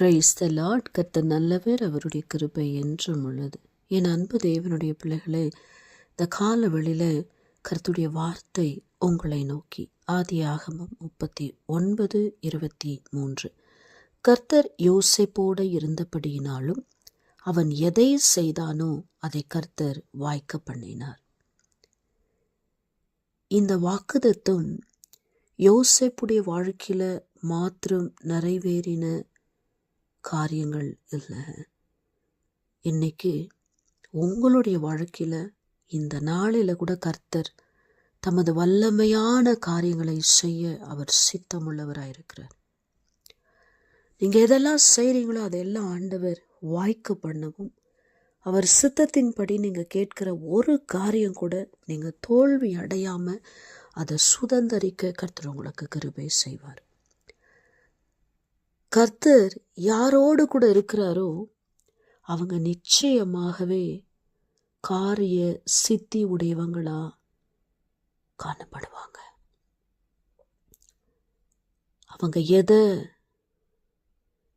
Praise the Lord. கர்த்தர் நல்லவர், அவருடைய கிருபை என்றும் உள்ளது. என் அன்பு தேவனுடைய பிள்ளைகளே, இந்த காலவெளியில் கர்த்தருடைய வார்த்தை உங்களை நோக்கி. ஆதியாகமம் 39:23. கர்த்தர் யோசேப்போடு இருந்தபடியினாலும் அவன் எதை செய்தானோ அதை கர்த்தர் வாய்க்க பண்ணினார். இந்த வாக்குத்தத்தம் யோசேப்புடைய வாழ்க்கையில மாத்திரம் நிறைவேறின காரியங்கள் இல்லை. இன்னைக்கு உங்களுடைய வாழ்க்கையில இந்த நாளில் கூட கர்த்தர் தமது வல்லமையான காரியங்களை செய்ய அவர் சித்தமுள்ளவராயிருக்கிறார். நீங்க எதெல்லாம் செய்றீங்களோ அதெல்லாம் ஆண்டவர் வாய்க்க பண்ணவும், அவர் சித்தத்தின்படி நீங்க கேட்கிற ஒரு காரியம் கூட நீங்க தோல்வி அடையாம அதை சுதந்தரிக்க கர்த்தர் உங்களுக்கு கிருபை செய்வார். கர்த்தர் யாரோடு கூட இருக்கிறாரோ அவங்க நிச்சயமாகவே காரிய சித்தி உடையவங்களா காணப்படுவாங்க. அவங்க எதை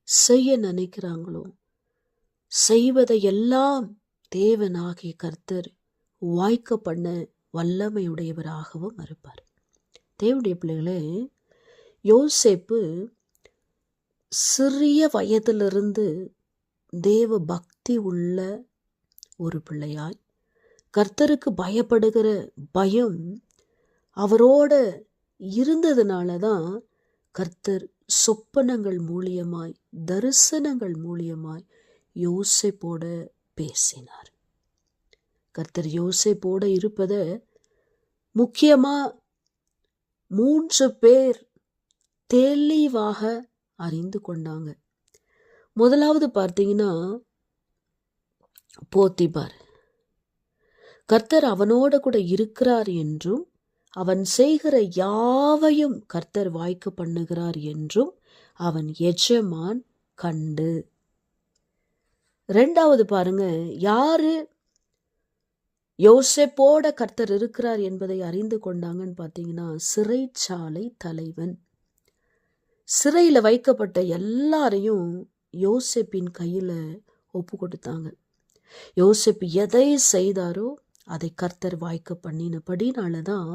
செய்ய நினைக்கிறாங்களோ செய்வதை எல்லாம் தேவனாகிய கர்த்தர் வாய்க்க பண்ண வல்லமையுடையவராகவும் இருப்பார். தேவனுடைய பிள்ளைகளே, யோசேப்பு சிறிய வயதிலிருந்து தேவ பக்தி உள்ள ஒரு பிள்ளையாய், கர்த்தருக்கு பயப்படுகிற பயம் அவரோட இருந்ததுனால தான் கர்த்தர் சொப்பனங்கள் மூலியமாய், தரிசனங்கள் மூலியமாய் யோசேப்போட பேசினார். கர்த்தர் யோசேப்போட இருப்பத முக்கியமா 3 பேர் தெளிவாக அறிந்து கொண்டாங்க. முதலாவது பார்த்தீங்கன்னா போத்திபார். கர்த்தர் அவனோட கூட இருக்கிறார் என்றும் அவன் செய்கிற யாவையும் கர்த்தர் வாய்க்க பண்ணுகிறார் என்றும் அவன் எஜமான் கண்டு. 2வது பாருங்க, யாரு யோசேப்போட கர்த்தர் இருக்கிறார் என்பதை அறிந்து கொண்டாங்கன்னு பார்த்தீங்கன்னா சிறைச்சாலை தலைவன். சிறையில வைக்கப்பட்ட எல்லாரையும் யோசேப்பின் கையில ஒப்பு கொடுத்தாங்க. யோசேப்பு எதை செய்தாரோ அதை கர்த்தர் வாய்க்க பண்ணினபடினாலதான்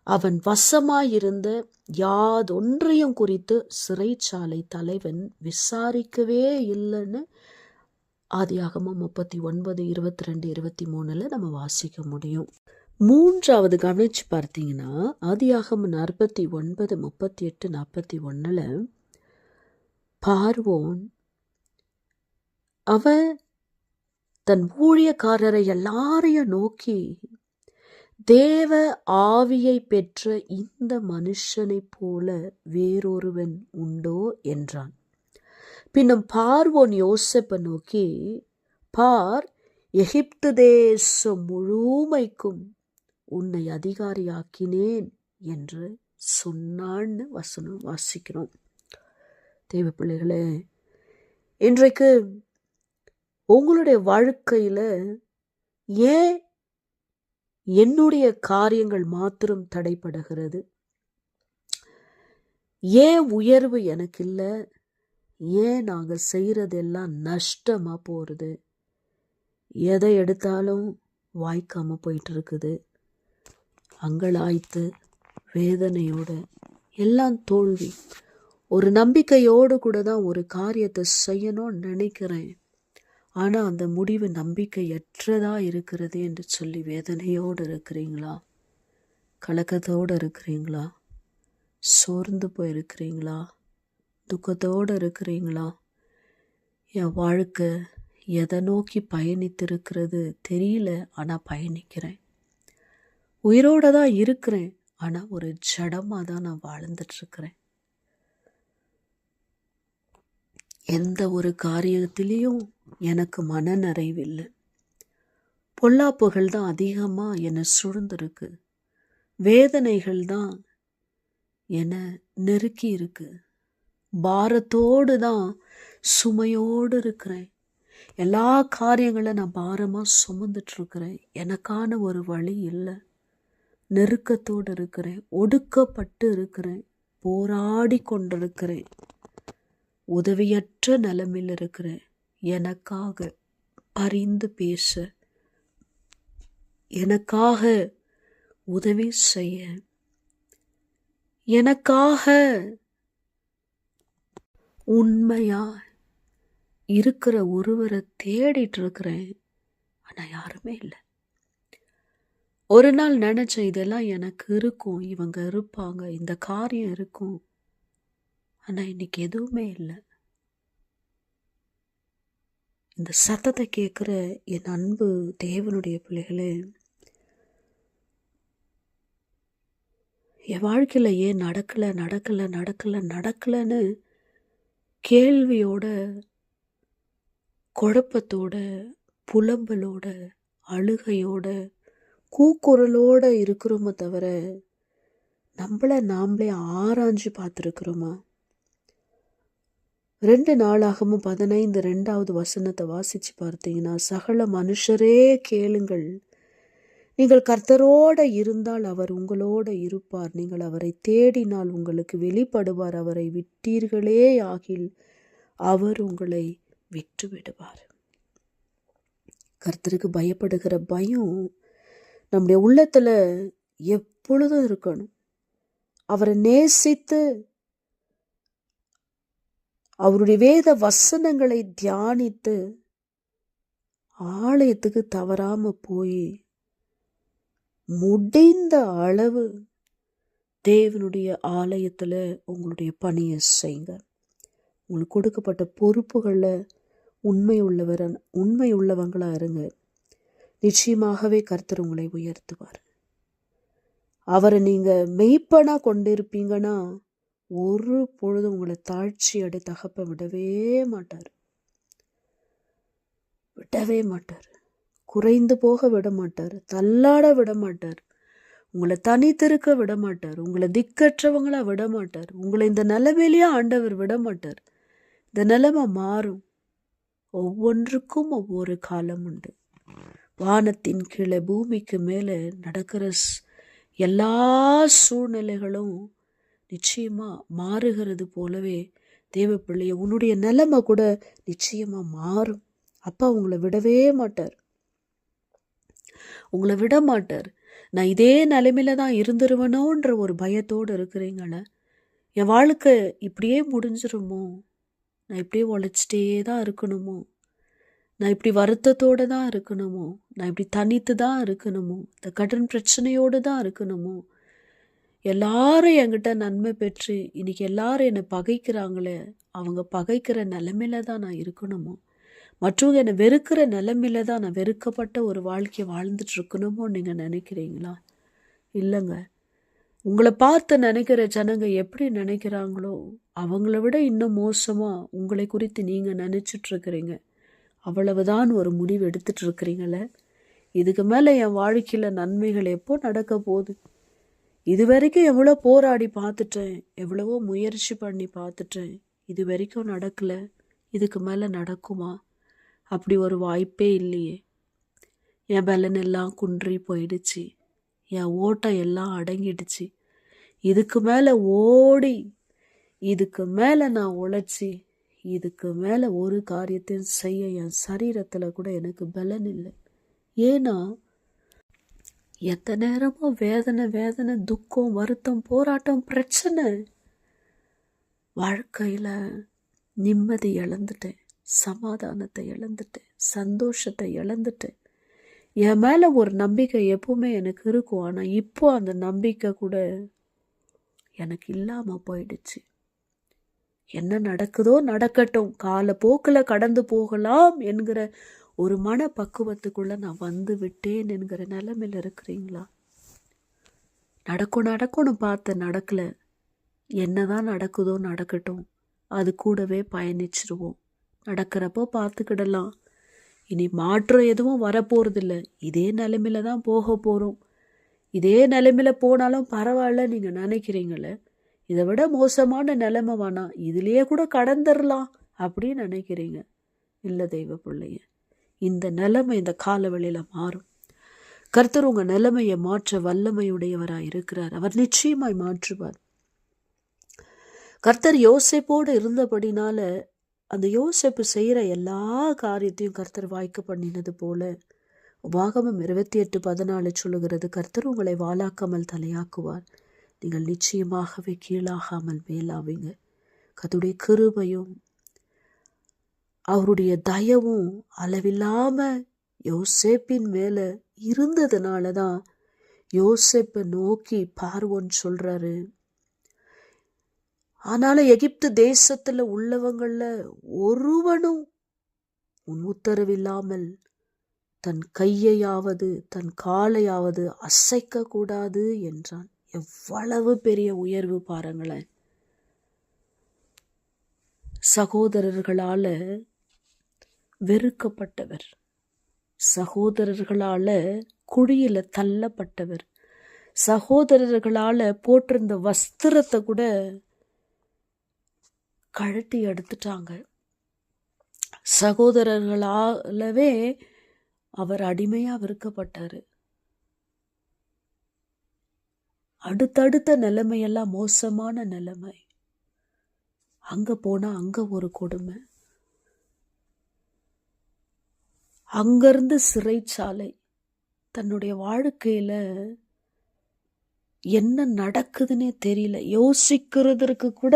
அவன் வசமாயிருந்த யாதொன்றையும் குறித்து சிறைச்சாலை தலைவன் விசாரிக்கவே இல்லைன்னு ஆதியாகமம் 39:22-23 நம்ம வாசிக்க முடியும். 3வது கவனிச்சு பார்த்தீங்கன்னா ஆதியாகமம் 49:38-41 பார்வோன் அவன் தன் ஊழியக்காரரை எல்லாரையும் நோக்கி, தேவ ஆவியை பெற்ற இந்த மனுஷனை போல வேறொருவன் உண்டோ என்றான். பின்னும் பார்வோன் யோசேப்பை நோக்கி, பார், எகிப்து தேசம் முழுமைக்கும் உன்னை அதிகாரியாக்கினேன் என்று சொன்னான்னு வசனம் வாசிக்கிறோம். தேவ பிள்ளைகளே, இன்றைக்கு உங்களுடைய வாழ்க்கையில ஏன் என்னுடைய காரியங்கள் மாத்திரம் தடைப்படுகிறது? ஏன் உயர்வு எனக்கு இல்லை? ஏன் நாங்கள் செய்யறதெல்லாம் நஷ்டமா போறது? எதை எடுத்தாலும் வாய்க்காம போயிட்டு இருக்குது. அங்கலாய்த்து வேதனையோட எல்லாம் தோல்வி. ஒரு நம்பிக்கையோடு கூட தான் ஒரு காரியத்தை செய்யணும்னு நினைக்கிறேன், ஆனா அந்த முடிவு நம்பிக்கையற்றதா இருக்கிறது என்று சொல்லி வேதனையோடு இருக்கிறீங்களா? கலக்கத்தோடு இருக்கிறீங்களா? சோர்ந்து போயிருக்கிறீங்களா? துக்கத்தோடு இருக்கிறீங்களா? என் வாழ்க்கை எதை நோக்கி பயணித்திருக்கிறது தெரியல, ஆனால் பயணிக்கிறேன். உயிரோட தான் இருக்கிறேன், ஆனால் ஒரு ஜடமாக தான் நான் வாழ்ந்துட்டுருக்கிறேன். எந்த ஒரு காரியத்திலையும் எனக்கு மன நிறைவில்லை. பொல்லாப்புகள் தான் அதிகமாக என்னை சூழ்ந்திருக்கு. வேதனைகள் தான் என்னை நெருக்கி இருக்கு. பாரத்தோடு தான், சுமையோடு இருக்கிறேன். எல்லா காரியங்களும் நான் பாரமாக சுமந்துட்டு இருக்கிறேன். எனக்கான ஒரு வழி இல்லை. நெருக்கத்தோடு இருக்கிறேன், ஒடுக்கப்பட்டு இருக்கிறேன், போராடி கொண்டிருக்கிறேன். உதவியற்ற நிலைமையில் இருக்கிற எனக்காக பரிந்து பேச, எனக்காக உதவி செய்ய, எனக்காக உண்மையா இருக்கிற ஒருவரை தேடிட்டு இருக்கிறேன். ஆனா யாருமே இல்லை. ஒரு நாள் நினைச்சேன் இதெல்லாம் எனக்கு இருக்கும், இவங்க இருப்பாங்க, இந்த காரியம் இருக்கும். ஆனா இன்னைக்கு எதுவுமே இல்லை. இந்த சத்தத்தை கேட்குற என் அன்பு தேவனுடைய பிள்ளைகளே, என் வாழ்க்கையில் ஏன் நடக்கலை நடக்கலை நடக்கலை நடக்கலைன்னு கேள்வியோட, குழப்பத்தோட, புலம்பலோட, அழுகையோட, கூக்குரலோட இருக்கிறோமே தவிர நம்மளை நாமளே ஆராய்ஞ்சு பார்த்துருக்குறோமா? 2 நாளாகமும் 15 வசனத்தை வாசிச்சு பார்த்தீங்கன்னா, சகல மனுஷரே கேளுங்கள், நீங்கள் கர்த்தரோட இருந்தால் அவர் உங்களோட இருப்பார், நீங்கள் அவரை தேடினால் உங்களுக்கு வெளிப்படுவார், அவரை விட்டீர்களே ஆகில் அவர் உங்களை விட்டு விடுவார். கர்த்தருக்கு பயப்படுகிற பயம் நம்முடைய உள்ளத்துல எப்பொழுதும் இருக்கணும். அவரை நேசித்து அவருடைய வேத வசனங்களை தியானித்து ஆலயத்துக்கு தவறாம போய் முடிந்த அளவு தேவனுடைய ஆலயத்துல உங்களுடைய பணியை செய்யுங்க. உங்களுக்கு கொடுக்கப்பட்ட பொறுப்புகளில் உண்மை உள்ளவங்களா இருங்க. நிச்சயமாகவே கர்த்தர் உங்களை உயர்த்துவார். அவரை நீங்க மெய்ப்பனா கொண்டிருப்பீங்கன்னா ஒரு பொழுது உங்களை தாழ்ச்சி அடை தகப்ப விடவே மாட்டார். குறைந்து போக விட மாட்டார். தள்ளாட விட மாட்டார். உங்களை தனித்திருக்க விட மாட்டார். உங்களை திக்கற்றவங்களா விட மாட்டார். உங்களை இந்த நிலைமையிலேயே ஆண்டவர் விட மாட்டார். இந்த நிலைமை மாறும். ஒவ்வொன்றுக்கும் ஒவ்வொரு காலம் உண்டு. வானத்தின் கீழே பூமிக்கு மேலே நடக்கிற எல்லா சூழ்நிலைகளும் நிச்சயமா மாறுகிறது போலவே தேவ பிள்ளைய உன்னுடைய நிலைமை கூட நிச்சயமா மாறும். அப்பா உங்களை விடவே மாட்டார். உங்களை விட மாட்டார். நான் இதே நிலைமையில தான் இருந்துருவனோன்ற ஒரு பயத்தோடு இருக்கிறீங்கள, என் வாழ்க்கை இப்படியே முடிஞ்சிருமோ, நான் இப்படியே உழைச்சிட்டே தான் இருக்கணுமோ, நான் இப்படி வருத்தத்தோடு தான் இருக்கணுமோ, நான் இப்படி தனித்து தான் இருக்கணுமோ, இந்த கடன் பிரச்சனையோடு தான் இருக்கணுமோ, எல்லாரும் என்கிட்ட நன்மை பெற்று இன்னைக்கு எல்லாரும் என்னை பகைக்கிறாங்களே, அவங்க பகைக்கிற நிலைமையில தான் நான் இருக்கணுமோ, மற்றவங்க என்னை வெறுக்கிற நிலைமையில தான் நான் வெறுக்கப்பட்ட ஒரு வாழ்க்கையை வாழ்ந்துட்டு இருக்கணுமோ நீங்கள் நினைக்கிறீங்களா? இல்லைங்க. உங்களை பார்த்து நினைக்கிற ஜனங்க எப்படி நினைக்கிறாங்களோ அவங்கள விட இன்னும் மோசமாக உங்களை குறித்து நீங்கள் நினச்சிட்டு இருக்கிறீங்க. அவ்வளவுதான் ஒரு முடிவு எடுத்துட்டு இருக்கிறீங்களே. இதுக்கு மேலே என் வாழ்க்கையில் நன்மைகள் எப்போ நடக்க போகுது? இது வரைக்கும் எவ்வளோ போராடி பார்த்துட்டேன், எவ்வளவோ முயற்சி பண்ணி பார்த்துட்டேன், இது வரைக்கும் நடக்கலை, இதுக்கு மேலே நடக்குமா? அப்படி ஒரு வாய்ப்பே இல்லையே. என் பலன் எல்லாம் குன்றி போயிடுச்சு, என் ஓட்டம் எல்லாம் அடங்கிடுச்சு, இதுக்கு மேலே ஓடி, இதுக்கு மேலே நான் உழைச்சி, இதுக்கு மேலே ஒரு காரியத்தையும் செய்ய என் சரீரத்தில் கூட எனக்கு பலன் இல்லை. ஏன்னா எத்தனை நேரமோ வேதனை, துக்கம், வருத்தம், போராட்டம், பிரச்சனை. வாழ்க்கையில் நிம்மதி இழந்துட்டேன், சமாதானத்தை இழந்துட்டேன், சந்தோஷத்தை இழந்துட்டேன். என் மேலே ஒரு நம்பிக்கை எப்பவுமே எனக்கு இருக்கும். ஆனால் இப்போ அந்த நம்பிக்கை கூட எனக்கு இல்லாமல் போயிடுச்சு. என்ன நடக்குதோ நடக்கட்டும், காலப்போக்கில் கடந்து போகலாம் என்கிற ஒரு மன பக்குவத்துக்குள்ளே நான் வந்து விட்டேன் என்கிற நிலைமையில் இருக்கிறீங்களா? நடக்கும்னு பார்த்து நடக்கலை. என்னதான் நடக்குதோ நடக்கட்டும், அது கூடவே பயணிச்சிருவோம். நடக்கிறப்போ பார்த்துக்கிடலாம். இனி மாற்றம் எதுவும் வரப்போகிறதில்ல. இதே நிலைமையில தான் போக போகிறோம். இதே நிலைமையில போனாலும் பரவாயில்ல நீங்கள் நினைக்கிறீங்களே, இதை விட மோசமான நிலைமை வேணாம், இதுலேயே கூட கடந்துடலாம் அப்படின்னு நினைக்கிறீங்க. இல்லை தெய்வ பிள்ளைய, இந்த நிலைமை இந்த காலவெளியில் மாறும். கர்த்தர் உங்கள் நிலைமையை மாற்ற வல்லமையுடையவராக இருக்கிறார். அவர் நிச்சயமாய் மாற்றுவார். கர்த்தர் யோசேப்போடு இருந்தபடினால அந்த யோசேப்பு செய்கிற எல்லா காரியத்தையும் கர்த்தர் வாய்க்க பண்ணினது போல உபாகமம் 28:14 சொல்லுகிறது, கர்த்தர் உங்களை வாலாக்காமல் தலையாக்குவார், நீங்கள் நிச்சயமாகவே கீழாகாமல் மேலாவீங்க. கர்த்தருடைய கிருபையும் அவருடைய தயவும் அளவில்லாம யோசேப்பின் மேல இருந்ததுனால தான் யோசேப்பை நோக்கி பார்வோன் சொல்றாரு, ஆனாலும் எகிப்து தேசத்துல உள்ளவங்கள ஒருவனும் உன் உத்தரவில்லாமல் தன் கையையாவது தன் காலையாவது அசைக்க கூடாது என்றான். எவ்வளவு பெரிய உயர்வு பாருங்களேன். சகோதரர்களால வெறுக்கப்பட்டவர், சகோதரர்களால குழியில தள்ளப்பட்டவர், சகோதரர்களால போட்டிருந்த வஸ்திரத்தை கூட கழட்டி எடுத்துட்டாங்க. சகோதரர்களாலவே அவர் அடிமையா விற்கப்பட்டாரு. அடுத்தடுத்த நிலைமையெல்லாம் மோசமான நிலைமை. அங்க போனா அங்க ஒரு கொடுமை, அங்கிருந்து சிறைச்சாலை. தன்னுடைய வாழ்க்கையில என்ன நடக்குதுன்னே தெரியல, யோசிக்கிறதுக்கு கூட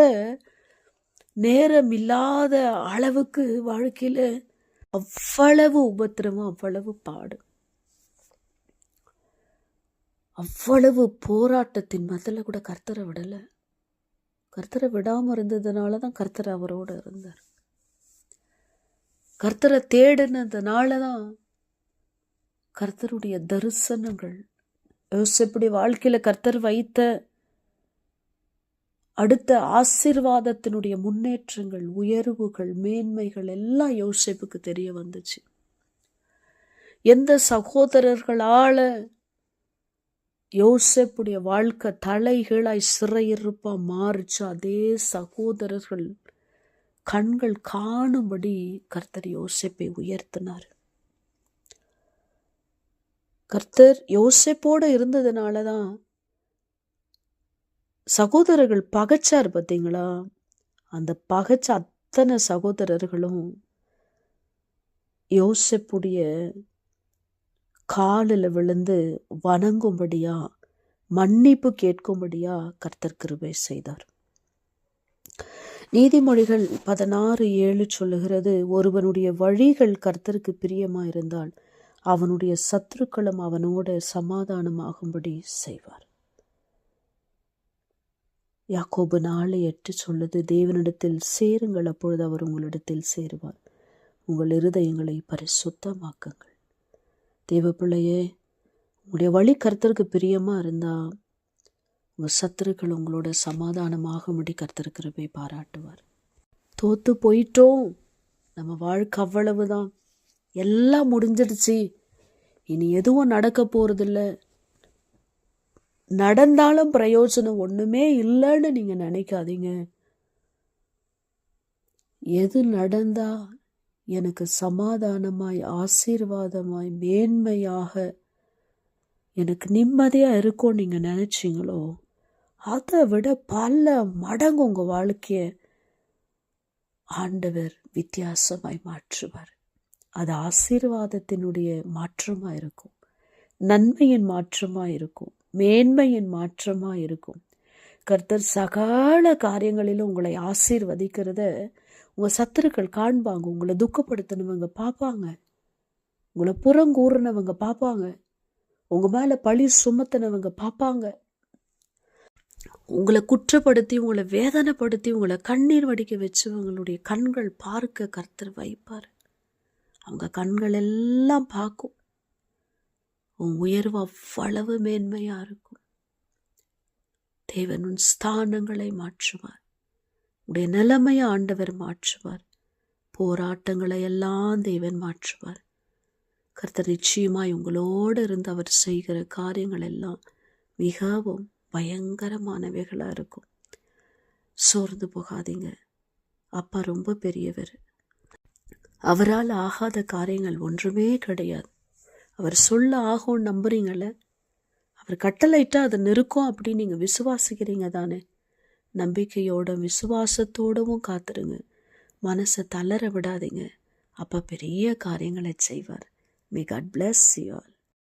நேரம் இல்லாத அளவுக்கு வாழ்க்கையில அவ்வளவு உபத்திரமும், அவ்வளவு பாடு, அவ்வளவு போராட்டத்தின் மத்தியில கூட கர்த்தரை விடல. கர்த்தரை விடாம இருந்ததுனாலதான் கர்த்தர் அவரோட இருந்தார். கர்த்தரை தேடினதுனாலதான் கர்த்தருடைய தரிசனங்கள், யோசேப்புடைய வாழ்க்கையில கர்த்தர் வைத்த அடுத்த ஆசீர்வாதத்தினுடைய முன்னேற்றங்கள், உயர்வுகள், மேன்மைகள் எல்லாம் யோசேப்புக்கு தெரிய வந்துச்சு. எந்த சகோதரர்களால யோசேப்புடைய வாழ்க்கை தலைகீழாய் சிறையிருப்பா மாறுச்சு, அதே சகோதரர்கள் கண்கள் காணும்படி கர்த்தர் யோசேப்பை உயர்த்தினார். கர்த்தர் யோசேப்போட இருந்ததுனாலதான் சகோதரர்கள் பகைச்சார் பார்த்தீங்களா, அந்த பகைச்ச அத்தனை சகோதரர்களும் யோசேப்புடைய காலில் விழுந்து வணங்கும்படியா, மன்னிப்பு கேட்கும்படியா கர்த்தர் கிருபை செய்தார். நீதிமொழிகள் 16:7 சொல்லுகிறது, ஒருவனுடைய வழிகள் கர்த்தருக்கு பிரியமா இருந்தால் அவனுடைய சத்துருக்களும் அவனோட சமாதானமாகும்படி செய்வார். யாக்கோபு 4:8 சொல்லுது, தேவனிடத்தில் சேருங்கள், அப்பொழுது அவர் உங்களிடத்தில் சேருவார், உங்கள் இருதயங்களை பரிசுத்தமாக்குங்கள். தேவ பிள்ளையே, உங்களுடைய வழி கர்த்தருக்கு பிரியமா இருந்தா உங்க சத்துருக்கள் உங்களோட சமாதானமாகும்படி கர்த்தர் கிருபை பாராட்டுவார். தோத்து போயிட்டோம், நம்ம வாழ்க்கை அவ்வளவுதான், எல்லாம் முடிஞ்சிடுச்சு, இனி எதுவும் நடக்க போறதில்லை, நடந்தாலும் பிரயோஜனம் ஒண்ணுமே இல்லைன்னு நீங்க நினைக்காதீங்க. எது நடந்தா எனக்கு சமாதானமாய், ஆசீர்வாதமாய், மேன்மையாக, எனக்கு நிம்மதியா இருக்கும் நீங்க நினைச்சீங்களோ, அதை விட பல மடங்கு உங்க வாழ்க்கைய ஆண்டவர் வித்தியாசமாய் மாற்றுவார். அது ஆசீர்வாதத்தினுடைய மாற்றமா இருக்கும், நன்மையின் மாற்றமா இருக்கும், மேன்மையின் மாற்றமா இருக்கும். கர்த்தர் சகல காரியங்களிலும் உங்களை ஆசீர்வதிக்கிறத உங்க சத்துருக்கள் காண்பாங்க. உங்களை துக்கப்படுத்தினவங்க பார்ப்பாங்க, உங்களை புறங்கூறினவங்க பார்ப்பாங்க, உங்க மேல பழி சுமத்தினவங்க பார்ப்பாங்க, உங்களை குற்றப்படுத்தி, உங்களை வேதனைப்படுத்தி, உங்களை கண்ணீர் வடிக்க வச்சவங்களுடைய கண்கள் பார்க்க கர்த்தர் வைப்பார். அவங்க கண்கள் எல்லாம் பார்க்கும். உன் உயர்வு அவ்வளவு மேன்மையா இருக்கும். தேவன் உன் ஸ்தானங்களை மாற்றுவார், உடைய நிலைமையை ஆண்டவர் மாற்றுவார், போராட்டங்களை எல்லாம் தேவன் மாற்றுவார். கர்த்தர் நிச்சயமாய் உங்களோடு இருந்து அவர் செய்கிற காரியங்கள் எல்லாம் மிகவும் பயங்கரமானவைகளா இருக்கும். சோர்ந்து போகாதீங்க, அப்பா ரொம்ப பெரியவர், அவரால் ஆகாத காரியங்கள் ஒன்றுமே கிடையாது. அவர் சொல்ல ஆகும் நம்புறீங்கள, அவர் கட்டளையிட்டா அதை நிற்கும் அப்படின்னு நீங்க விசுவாசிக்கிறீங்க தானே? நம்பிக்கையோடும் விசுவாசத்தோடவும் காத்துருங்க. மனசை தளர விடாதீங்க. அப்போ பெரிய காரியங்களை செய்வார். May God bless you all.